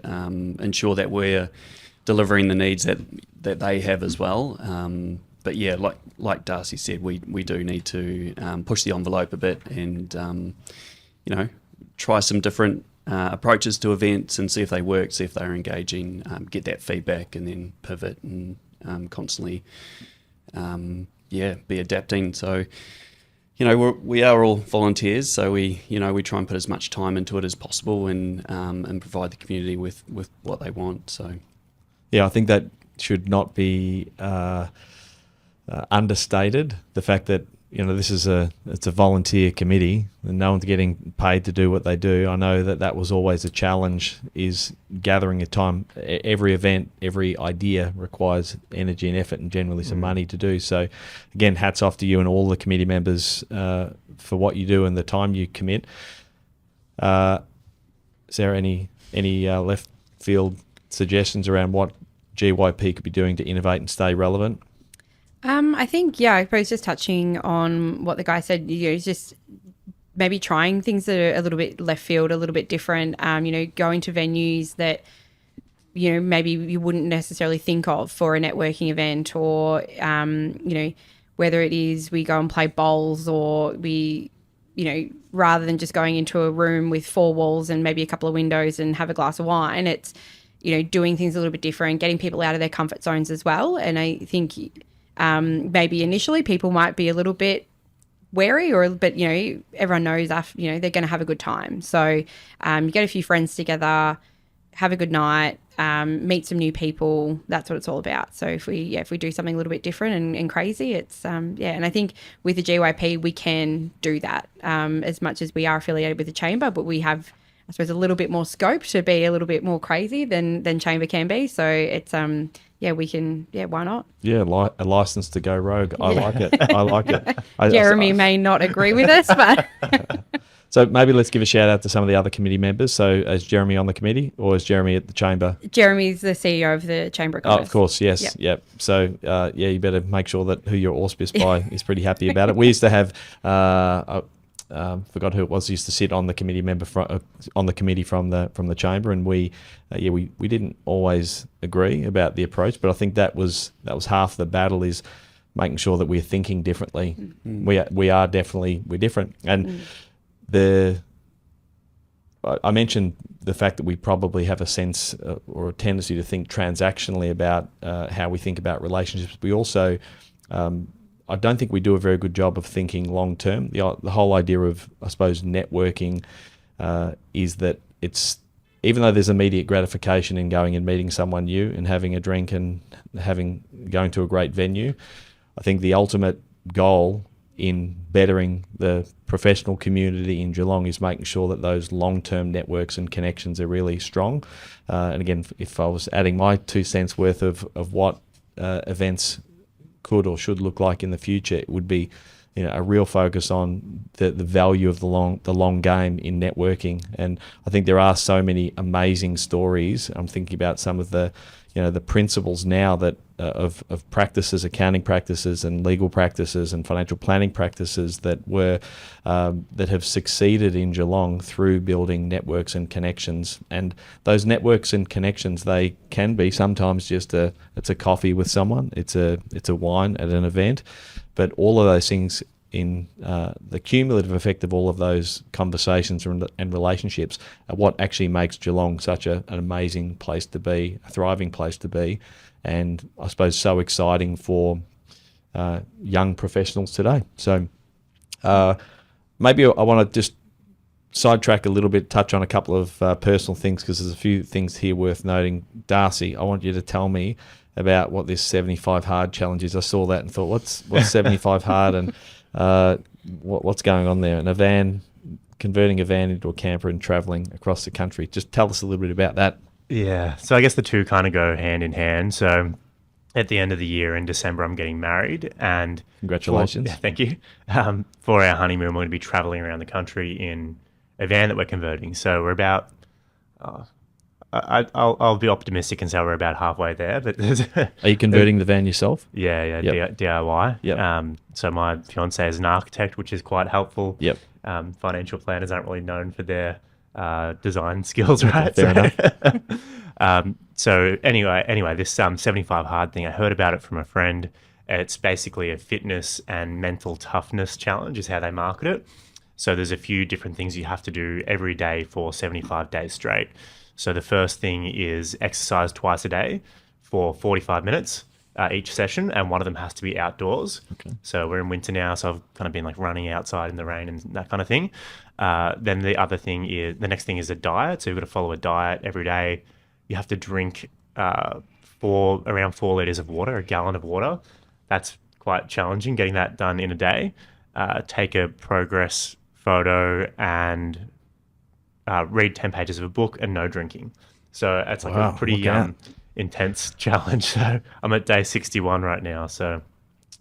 S5: ensure that we're delivering the needs that they have as well. But yeah, like Darcy said, we do need to push the envelope a bit and try some different approaches to events and see if they work, see if they're engaging, get that feedback, and then pivot and constantly be adapting. So we are all volunteers, so we try and put as much time into it as possible and provide the community with what they want. So
S1: yeah, I think that should not be understated. The fact that this is it's a volunteer committee and no one's getting paid to do what they do. I know that was always a challenge, is gathering a time. Every event, every idea requires energy and effort and generally some money to do. So again, hats off to you and all the committee members for what you do and the time you commit. Sarah, any left field suggestions around what GYP could be doing to innovate and stay relevant?
S6: I think, I suppose just touching on what the guy said, just maybe trying things that are a little bit left field, a little bit different, going to venues that, maybe you wouldn't necessarily think of for a networking event, or, whether it is we go and play bowls, or we, rather than just going into a room with 4 walls and maybe a couple of windows and have a glass of wine, it's, doing things a little bit different, getting people out of their comfort zones as well. And I think maybe initially people might be a little bit wary, but everyone knows they're going to have a good time. So you get a few friends together, have a good night, meet some new people. That's what it's all about. So if we do something a little bit different and crazy, it's and I think with the GYP we can do that as much as we are affiliated with the chamber, but we have, I suppose, a little bit more scope to be a little bit more crazy than chamber can be. So it's we can, why not?
S1: Yeah, a license to go rogue. I like it. I like it.
S6: Jeremy may not agree with us, but...
S1: So maybe let's give a shout out to some of the other committee members. So is Jeremy on the committee, or is Jeremy at the chamber?
S6: Jeremy's the CEO of the Chamber of Commerce.
S1: Oh, of course, yes. Yep. So, you better make sure that who you're auspiced by is pretty happy about it. We used to have... forgot who it was, used to sit on the committee on the committee from the chamber, and we didn't always agree about the approach, but I think that was half the battle, is making sure that we're thinking differently. We're different, and I mentioned the fact that we probably have a sense or a tendency to think transactionally about how we think about relationships. We also I don't think we do a very good job of thinking long term. The whole idea of, I suppose, networking is that it's, even though there's immediate gratification in going and meeting someone new and having a drink and going to a great venue, I think the ultimate goal in bettering the professional community in Geelong is making sure that those long-term networks and connections are really strong. And again, if I was adding my 2 cents worth of what events could or should look like in the future, it would be a real focus on the value of the long game in networking. And I think there are so many amazing stories. I'm thinking about some of the the principles now that of practices, accounting practices and legal practices and financial planning practices that have succeeded in Geelong through building networks and connections. And those networks and connections, they can be sometimes just it's a coffee with someone, it's a wine at an event, but all of those things in the cumulative effect of all of those conversations and relationships are what actually makes Geelong such an amazing place to be, a thriving place to be, and I suppose so exciting for young professionals today. So maybe I want to just sidetrack a little bit, touch on a couple of personal things, because there's a few things here worth noting. Darcy, I want you to tell me about what this 75 hard challenge is. I saw that and thought, what's 75 hard, and what's going on there? And converting a van into a camper and travelling across the country. Just tell us a little bit about that. Yeah,
S7: so I guess the two kind of go hand in hand. So at the end of the year in December, I'm getting married, and
S1: congratulations.
S7: Thank you. For our honeymoon, we're going to be travelling around the country in a van that we're converting. So we're about I'll be optimistic and say we're about halfway there. But
S1: Are you converting the van yourself?
S7: Yeah,
S1: Yep.
S7: DIY.
S1: Yep.
S7: So my fiance is an architect, which is quite helpful.
S1: Yep.
S7: Financial planners aren't really known for their design skills, right?
S1: Fair enough.
S7: So anyway, this 75 hard thing, I heard about it from a friend. It's basically a fitness and mental toughness challenge is how they market it. So there's a few different things you have to do every day for 75 days straight. So the first thing is exercise twice a day for 45 minutes each session, and one of them has to be outdoors. Okay. So we're in winter now, so I've kind of been like running outside in the rain and that kind of thing. Then the next thing is a diet. So you've got to follow a diet every day. You have to drink around 4 liters of water, a gallon of water. That's quite challenging, getting that done in a day. Take a progress photo and read 10 pages of a book, and no drinking. So it's like a pretty intense challenge. So I'm at day 61 right now. So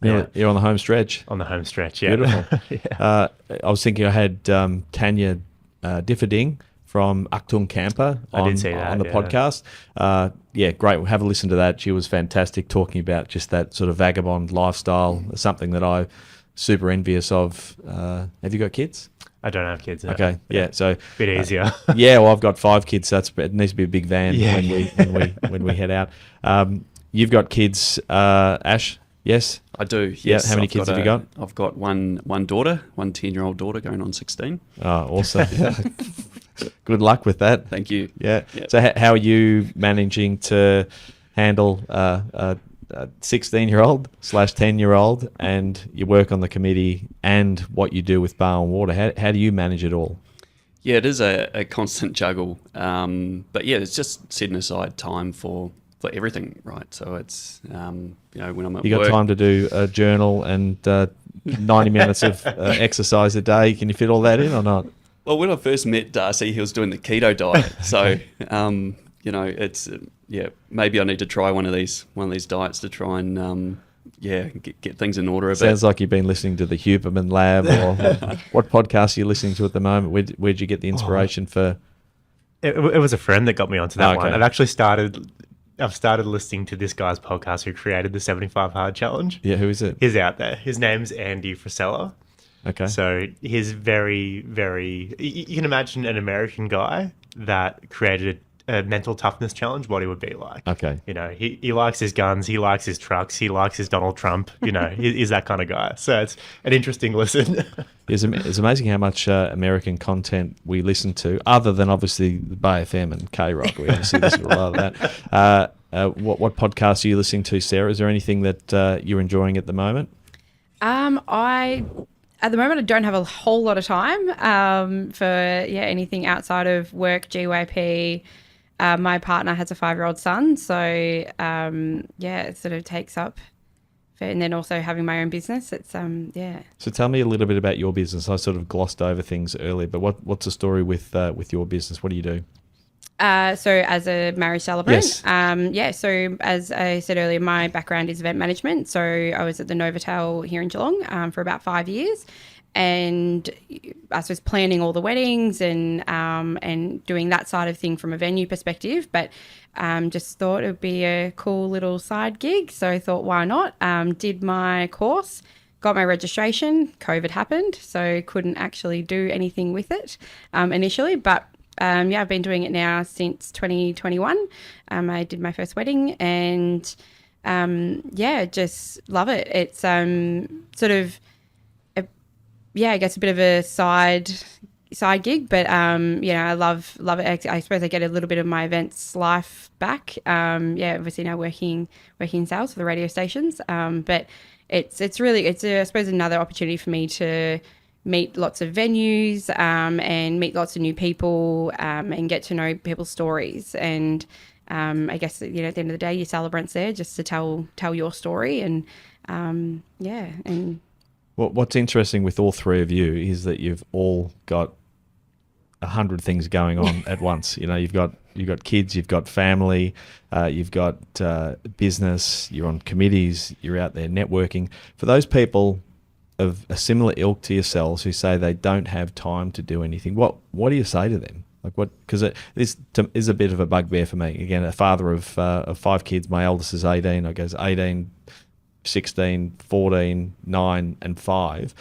S1: you're on the home stretch.
S7: On the home stretch, yeah.
S1: Beautiful.
S7: Yeah.
S1: I was thinking I had Tanya Differding from Achtung Camper on the podcast. Great. We'll have a listen to that. She was fantastic, talking about just that sort of vagabond lifestyle, something that I'm super envious of. Have you got kids?
S7: I don't have kids. No.
S1: Okay, yeah, so
S7: bit easier.
S1: Well, I've got 5 kids, so it needs to be a big van when we head out. You've got kids, Ash? Yes,
S5: I do. Yes.
S1: Yeah. How many kids have you got?
S5: I've got one daughter, 10-year-old daughter going on 16.
S1: Oh, awesome. Good luck with that.
S5: Thank you.
S1: Yeah.
S5: Yep.
S1: So how are you managing to handle a 16-year-old / 10-year-old, and you work on the committee and what you do with Bar and Water? How do you manage it all?
S5: Yeah, it is a constant juggle. But yeah, it's just setting aside time for everything, right? So it's, when I'm at work.
S1: You got time to do a journal and 90 minutes of exercise a day. Can you fit all that in or not?
S5: Well, when I first met Darcy, he was doing the keto diet. So, it's, maybe I need to try one of these diets to try and, get things in order a bit.
S1: Sounds like you've been listening to the Huberman Lab, or what podcast are you listening to at the moment? Where'd you get the inspiration for?
S7: It was a friend that got me onto that one. I've started listening to this guy's podcast who created the 75 Hard Challenge.
S1: Yeah, who is it?
S7: He's out there. His name's Andy Frisella.
S1: Okay.
S7: So he's very, very... You can imagine an American guy that created a mental toughness challenge, what he would be like.
S1: Okay.
S7: He likes his guns, he likes his trucks, he likes his Donald Trump. He's that kind of guy. So it's an interesting listen.
S1: It's amazing how much American content we listen to, other than obviously Bay FM and K-Rock. We obviously listen to a lot of that. What podcast are you listening to, Sarah? Is there anything that you're enjoying at the moment?
S6: At the moment, I don't have a whole lot of time for anything outside of work, GYP. My partner has a 5-year-old son, so it sort of takes up. And then also having my own business, it's
S1: So tell me a little bit about your business. I sort of glossed over things earlier, but what's the story with your business? What do you do?
S6: So as a marriage celebrant,
S1: yes.
S6: So as I said earlier, my background is event management. So I was at the Novotel here in Geelong for about 5 years, and I was planning all the weddings and doing that side of thing from a venue perspective. But just thought it would be a cool little side gig. So I thought, why not? Did my course, got my registration. COVID happened, so couldn't actually do anything with it initially, but. I've been doing it now since 2021. I did my first wedding and, just love it. It's sort of, I guess a bit of a side gig, but, I love it. I suppose I get a little bit of my events life back. Obviously now working in sales for the radio stations. But it's really, I suppose, another opportunity for me to meet lots of venues and meet lots of new people and get to know people's stories. And I guess, at the end of the day, your celebrant's there just to tell your story. And, and...
S1: Well, what's interesting with all three of you is that you've all got 100 things going on at once. You've got kids, you've got family, you've got business, you're on committees, you're out there networking. For those people of a similar ilk to yourselves who say they don't have time to do anything, what do you say to them? Like what? Because this is a bit of a bugbear for me. Again, a father of 5 kids. My eldest is 18. I goes 18, 16, 14, 9, and 5.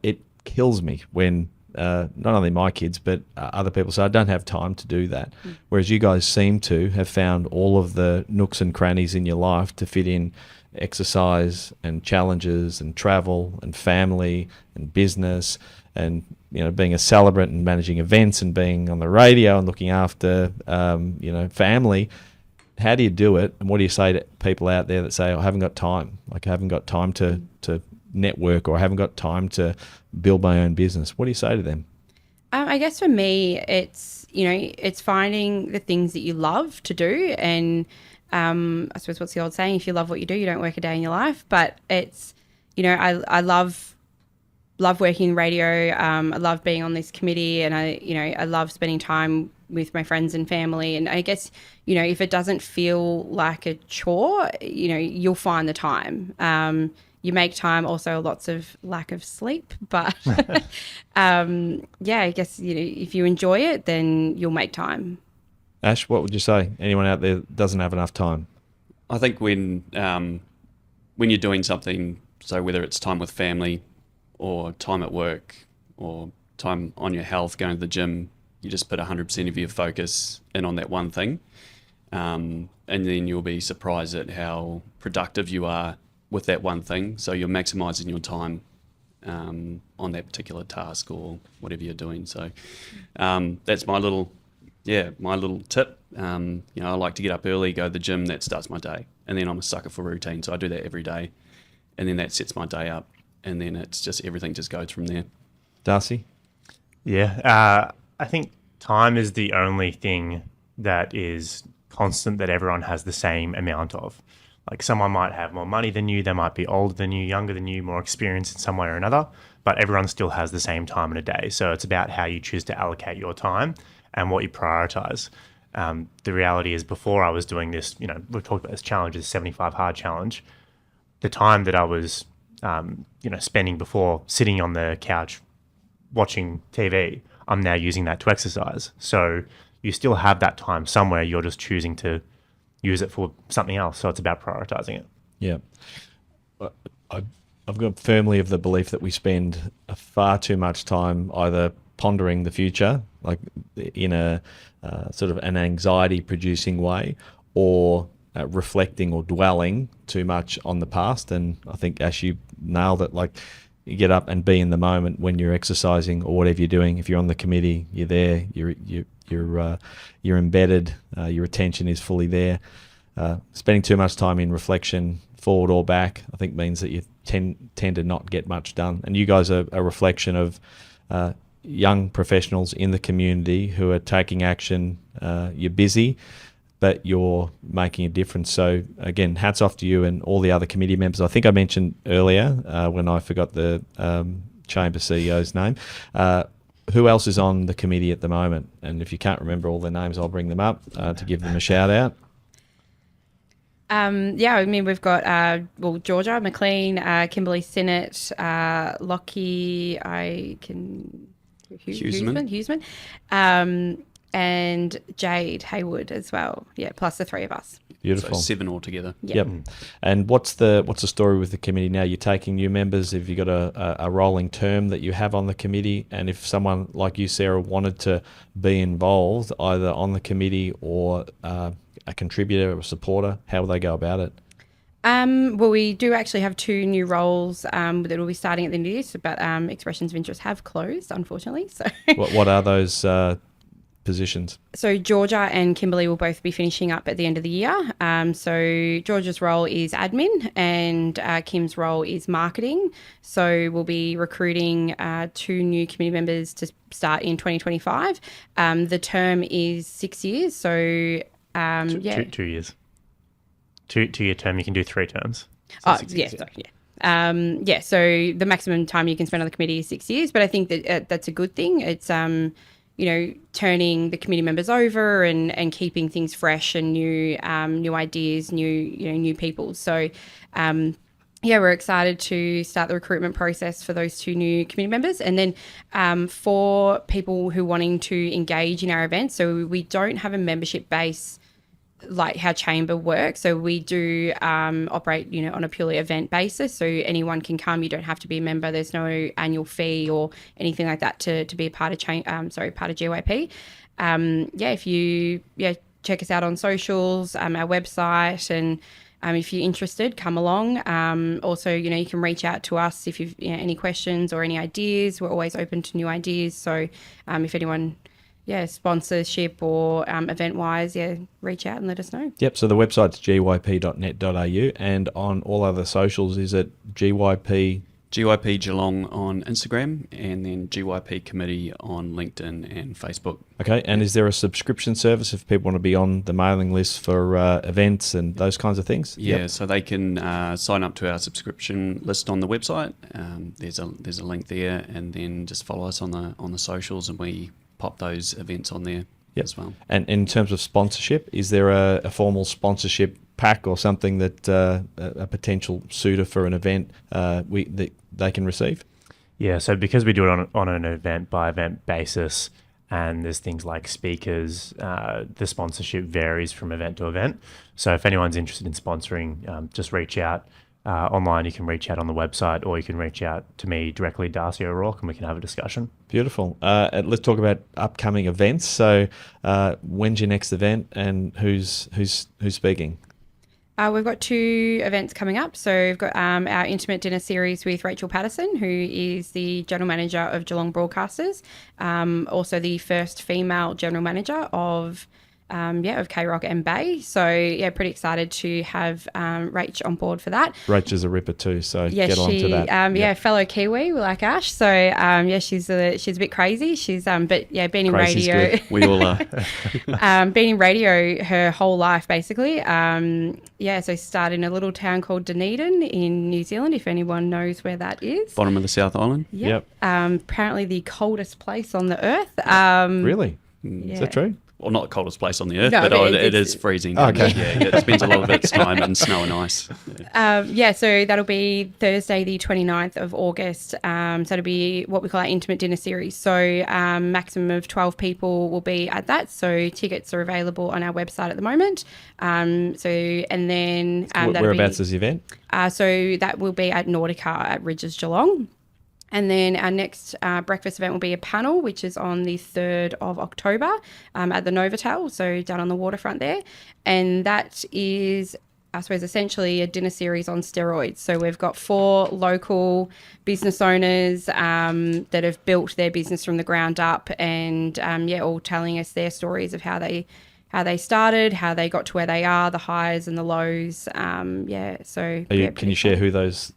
S1: It kills me when not only my kids but other people say I don't have time to do that. Whereas you guys seem to have found all of the nooks and crannies in your life to fit in exercise and challenges and travel and family and business and being a celebrant and managing events and being on the radio and looking after family. How do you do it, and what do you say to people out there that say, I haven't got time, like I haven't got time to network, or I haven't got time to build my own business? What do you say to them?
S6: I guess for me, it's finding the things that you love to do. And I suppose what's the old saying? If you love what you do, you don't work a day in your life. But it's, I love working in radio. I love being on this committee, and I love spending time with my friends and family. And I guess, if it doesn't feel like a chore, you'll find the time. You make time, also lots of lack of sleep, but I guess, if you enjoy it, then you'll make time.
S1: Ash, what would you say? Anyone out there that doesn't have enough time?
S5: I think when you're doing something, so whether it's time with family or time at work or time on your health, going to the gym, you just put 100% of your focus in on that one thing. And then you'll be surprised at how productive you are with that one thing. So you're maximizing your time on that particular task or whatever you're doing. So that's my little tip. I like to get up early, go to the gym. That starts my day. And then I'm a sucker for routine. So I do that every day. And then that sets my day up. And then it's just, everything just goes from there.
S1: Darcy?
S7: Yeah. I think time is the only thing that is constant that everyone has the same amount of. Like, someone might have more money than you, they might be older than you, younger than you, more experienced in some way or another, but everyone still has the same time in a day. So it's about how you choose to allocate your time and what you prioritize. The reality is, before I was doing this, we've talked about this challenge, this 75 hard challenge. The time that I was, spending before sitting on the couch watching TV, I'm now using that to exercise. So you still have that time somewhere. You're just choosing to use it for something else. So it's about prioritizing it.
S1: Yeah. I've got firmly of the belief that we spend far too much time either pondering the future, like in a sort of an anxiety-producing way, or reflecting or dwelling too much on the past. And I think, Ash, you nailed it. Like, you get up and be in the moment when you're exercising or whatever you're doing. If you're on the committee, you're there. You're embedded. Your attention is fully there. Spending too much time in reflection, forward or back, I think means that you tend to not get much done. And you guys are a reflection of young professionals in the community who are taking action. You're busy, but you're making a difference. So again, hats off to you and all the other committee members. I think I mentioned earlier when I forgot the Chamber CEO's name. Who else is on the committee at the moment? And if you can't remember all their names, I'll bring them up to give them a shout out.
S6: We've got Georgia McLean, Kimberly Sinnott, Lockie, Huseman, and Jade Hayward as well. Yeah, plus the 3 of us.
S1: Beautiful.
S5: So 7 altogether.
S1: Yep. And what's the story with the committee now? You're taking new members. Have you got a rolling term that you have on the committee? And if someone like you, Sarah, wanted to be involved either on the committee or a contributor or a supporter, how will they go about it?
S6: We do actually have 2 new roles that will be starting at the end of this, but expressions of interest have closed, unfortunately. So
S1: what are those positions?
S6: So Georgia and Kimberly will both be finishing up at the end of the year. So Georgia's role is admin and Kim's role is marketing. So we'll be recruiting 2 new committee members to start in 2025. The term is 6 years. So
S7: 2 years. 2-year term, you can do 3 terms.
S6: So so the maximum time you can spend on the committee is 6 years, but I think that that's a good thing. It's turning the committee members over and keeping things fresh and new ideas, new people. So yeah, we're excited to start the recruitment process for those 2 new committee members. And then for people who are wanting to engage in our events, so we don't have a membership base like how Chamber works. So we do operate, on a purely event basis. So anyone can come. You don't have to be a member. There's no annual fee or anything like that to be a part of part of GYP. If you check us out on socials, our website, and if you're interested, come along. Also, you can reach out to us if you've any questions or any ideas. We're always open to new ideas. So if anyone sponsorship or event-wise, reach out and let us know.
S1: Yep, so the website's gyp.net.au, and on all other socials, is it GYP?
S5: GYP Geelong on Instagram, and then GYP Committee on LinkedIn and Facebook.
S1: Okay, and is there a subscription service if people want to be on the mailing list for events and those kinds of things?
S5: Yeah, so they can sign up to our subscription list on the website. There's a link there, and then just follow us on the socials, and we pop those events on there as well.
S1: And in terms of sponsorship, is there a formal sponsorship pack or something that a potential suitor for an event that they can receive?
S7: Yeah, so because we do it on an event by event basis, and there's things like speakers, the sponsorship varies from event to event. So if anyone's interested in sponsoring, just reach out. Online, you can reach out on the website, or you can reach out to me directly, Darcy O'Rourke, and we can have a discussion.
S1: Beautiful. Let's talk about upcoming events. So when's your next event, and who's speaking?
S6: We've got 2 events coming up. So we've got our intimate dinner series with Rachel Patterson, who is the General Manager of Geelong Broadcasters, also the first female General Manager of K-Rock and Bay. So, pretty excited to have Rach on board for that.
S1: Rach is a ripper too, so get on to that.
S6: Fellow Kiwi like Ash. So, she's a bit crazy. She's, been in
S1: Crazy's
S6: radio.
S1: good.
S5: We all are.
S6: Been in radio her whole life, basically. So started in a little town called Dunedin in New Zealand, if anyone knows where that is.
S5: Bottom of the South Island.
S1: Yep.
S6: Apparently the coldest place on the earth.
S1: Really?
S6: Yeah.
S1: Is that true?
S5: Well, not the coldest place on the earth,
S6: No,
S5: but
S6: it
S5: it is freezing.
S1: Okay.
S5: It spends a lot of its time in snow and ice.
S6: So that'll be Thursday, the 29th of August. So it'll be what we call our intimate dinner series. So maximum of 12 people will be at that. So tickets are available on our website at the moment. Whereabouts
S1: is the event?
S6: So that will be at Nautica at Ridges Geelong. And then our next breakfast event will be a panel, which is on the 3rd of October at the Novotel, so down on the waterfront there. And that is, I suppose, essentially a dinner series on steroids. So we've got 4 local business owners that have built their business from the ground up, and all telling us their stories of how they started, how they got to where they are, the highs and the lows. Can
S1: you share who those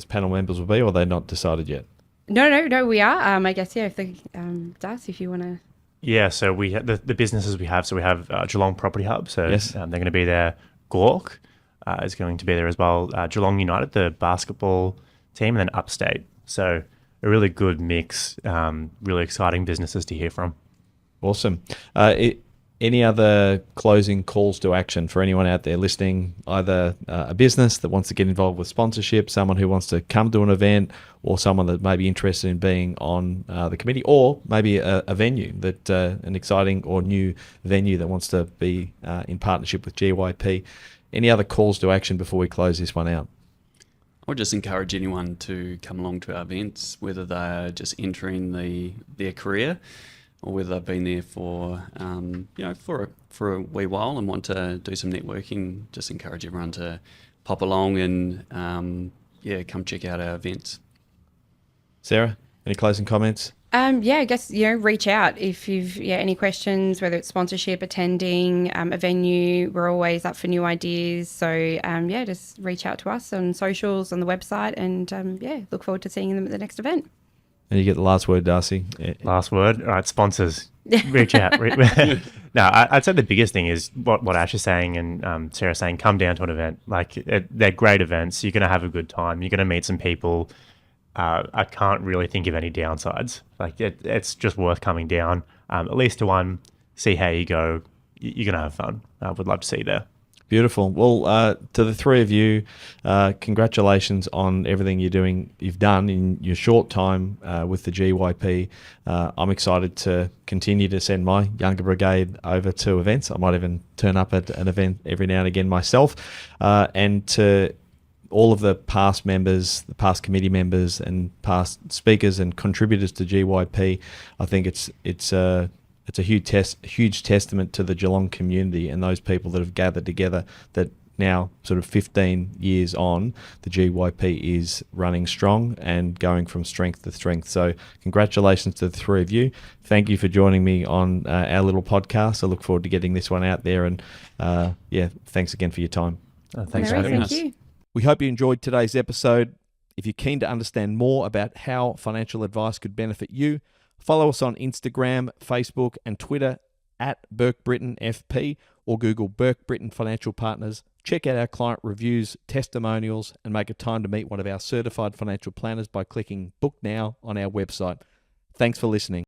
S1: panel members will be, or are they not decided yet?
S6: No, we are. I guess, if Darcy, if you want to.
S7: Yeah, so we have the businesses we have. So we have Geelong Property Hub. So
S1: yes.
S7: They're going to be there. Gork is going to be there as well. Geelong United, the basketball team, and then Upstate. So a really good mix, really exciting businesses to hear from.
S1: Awesome. Any other closing calls to action for anyone out there listening, either a business that wants to get involved with sponsorship, someone who wants to come to an event, or someone that may be interested in being on the committee, or maybe a venue, that an exciting or new venue that wants to be in partnership with GYP? Any other calls to action before we close this one out?
S5: I would just encourage anyone to come along to our events, whether they're just entering their career, or whether they've been there for a wee while and want to do some networking. Just encourage everyone to pop along and come check out our events.
S1: Sarah, any closing comments?
S6: I guess, reach out if you've any questions, whether it's sponsorship, attending, a venue. We're always up for new ideas. So, just reach out to us on socials, on the website, and, look forward to seeing them at the next event.
S1: And you get the last word, Darcy.
S7: Last word. All right, sponsors, reach out. No, I'd say the biggest thing is what Ash is saying and Sarah's saying, come down to an event. Like, they're great events. You're going to have a good time. You're going to meet some people. I can't really think of any downsides. Like, it's just worth coming down, at least to one, see how you go. You're going to have fun. I would love to see you there.
S1: Beautiful. Well, to the three of you, congratulations on everything you've done in your short time with the GYP. I'm excited to continue to send my younger brigade over to events. I might even turn up at an event every now and again myself. And to all of the past members, the past committee members and past speakers and contributors to GYP, I think it's a huge testament to the Geelong community and those people that have gathered together, that now sort of 15 years on, the GYP is running strong and going from strength to strength. So congratulations to the three of you. Thank you for joining me on our little podcast. I look forward to getting this one out there. And thanks again for your time.
S7: Thanks for having us.
S6: Thank you.
S1: We hope you enjoyed today's episode. If you're keen to understand more about how financial advice could benefit you, follow us on Instagram, Facebook and Twitter at Burke Britton FP, or Google Burke Britton Financial Partners. Check out our client reviews, testimonials, and make a time to meet one of our certified financial planners by clicking Book Now on our website. Thanks for listening.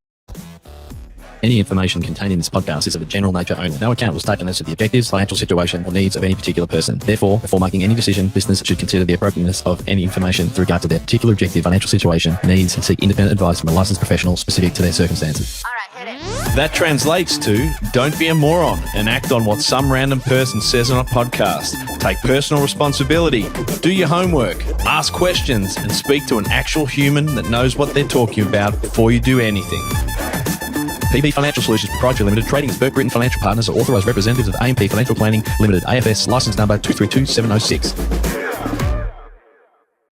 S8: Any information contained in this podcast is of a general nature only. No account was taken as to the objectives, financial situation, or needs of any particular person. Therefore, before making any decision, listeners should consider the appropriateness of any information with regard to their particular objective, financial situation, needs, and seek independent advice from a licensed professional specific to their circumstances.
S4: That translates to don't be a moron and act on what some random person says on a podcast. Take personal responsibility, do your homework, ask questions, and speak to an actual human that knows what they're talking about before you do anything. PB Financial Solutions Proprietary Limited, trading as Burke Britton Financial Partners, are authorised representatives of AMP Financial Planning Limited, AFS licence number 232706.